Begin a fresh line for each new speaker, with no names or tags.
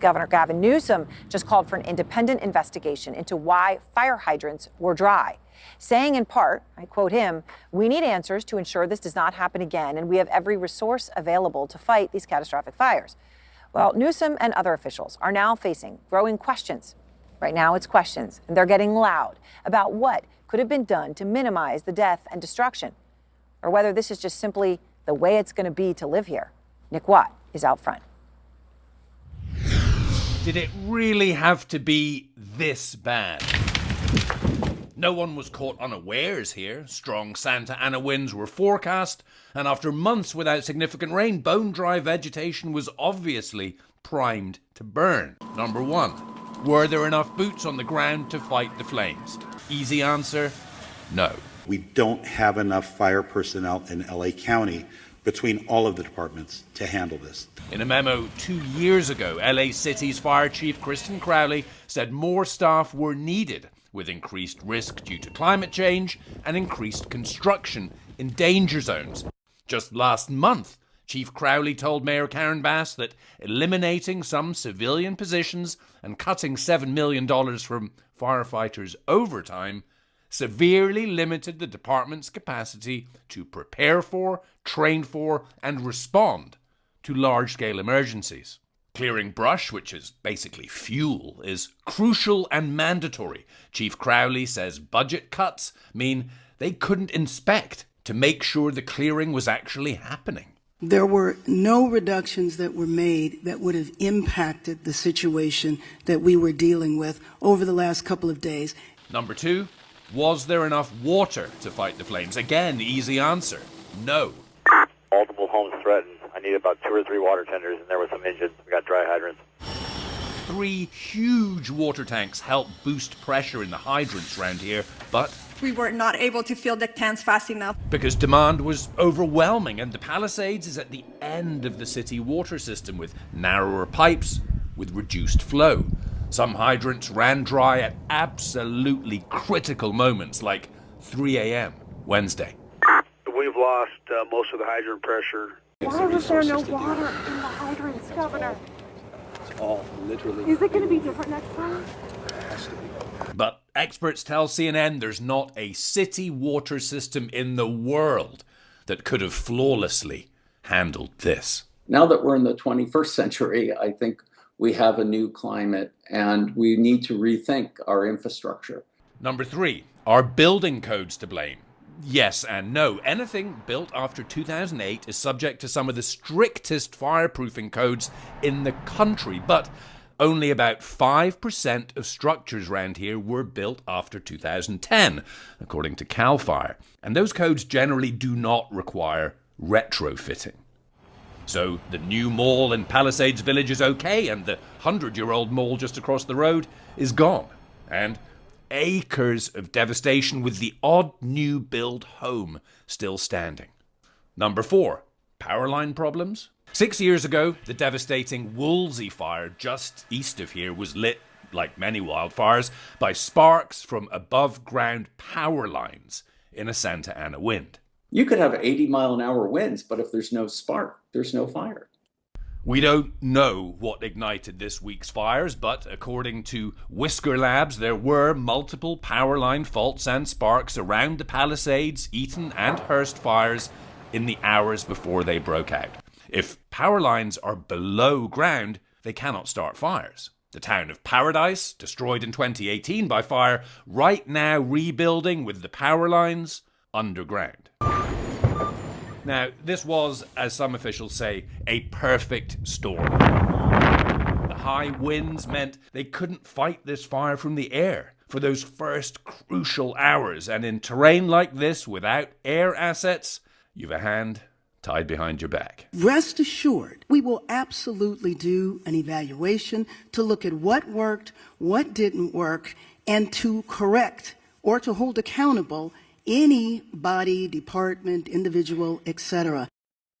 Governor Gavin Newsom just called for an independent investigation into why fire hydrants were dry, saying in part, I quote him, "We need answers to ensure this does not happen again, and we have every resource available to fight these catastrophic fires." Well, Newsom and other officials are now facing growing questions. Right now it's questions, and they're getting loud about what could have been done to minimize the death and destruction, or whether this is just simply the way it's going to be to live here. Nick Watt is out front.
Did it really have to be this bad? No one was caught unawares here. Strong Santa Ana winds were forecast, and after months without significant rain, bone-dry vegetation was obviously primed to burn. Number one, were there enough boots on the ground to fight the flames? Easy answer, no.
We don't have enough fire personnel in LA County between all of the departments to handle this.
In a memo 2 years ago, LA City's Fire Chief Kristen Crowley said more staff were needed, with increased risk due to climate change and increased construction in danger zones. Just last month, Chief Crowley told Mayor Karen Bass that eliminating some civilian positions and cutting $7 million from firefighters' overtime severely limited the department's capacity to prepare for, train for, and respond to large-scale emergencies. Clearing brush, which is basically fuel, is crucial and mandatory. Chief Crowley says budget cuts mean they couldn't inspect to make sure the clearing was actually happening.
There were no reductions that were made that would have impacted the situation that we were dealing with over the last couple of days.
Number two, was there enough water to fight the flames? Again, easy answer, no.
Multiple homes threatened. I need about 2 or 3 water tenders, and there were some engines. We got dry hydrants.
3 huge water tanks help boost pressure in the hydrants around here, but
we were not able to fill the tanks fast enough
because demand was overwhelming, and the Palisades is at the end of the city water system with narrower pipes with reduced flow. Some hydrants ran dry at absolutely critical moments, like 3 a.m. Wednesday.
We've lost most of the hydrant pressure.
Why was there no water in the hydrants, Governor?
It's all literally.
Is it going to be different next time?
It has to be.
But experts tell CNN there's not a city water system in the world that could have flawlessly handled this.
Now that we're in the 21st century, I think we have a new climate and we need to rethink our infrastructure.
Number 3, are building codes to blame? Yes and no. Anything built after 2008 is subject to some of the strictest fireproofing codes in the country, but only about 5% of structures around here were built after 2010, according to CAL FIRE. And those codes generally do not require retrofitting. So the new mall in Palisades Village is okay, and the 100-year-old mall just across the road is gone. And acres of devastation with the odd new build home still standing. Number 4, power line problems. 6 years ago, the devastating Woolsey fire just east of here was lit, like many wildfires, by sparks from above-ground power lines in a Santa Ana wind.
You could have 80-mile-an-hour winds, but if there's no spark, there's no fire.
We don't know what ignited this week's fires, but according to Whisker Labs, there were multiple power line faults and sparks around the Palisades, Eaton and Hearst fires in the hours before they broke out. If power lines are below ground, they cannot start fires. The town of Paradise, destroyed in 2018 by fire, right now rebuilding with the power lines underground. Now, this was, as some officials say, a perfect storm. The high winds meant they couldn't fight this fire from the air for those first crucial hours, and in terrain like this, without air assets, you've a hand tied behind your back.
Rest assured, we will absolutely do an evaluation to look at what worked, what didn't work, and to correct or to hold accountable any body, department, individual, etc.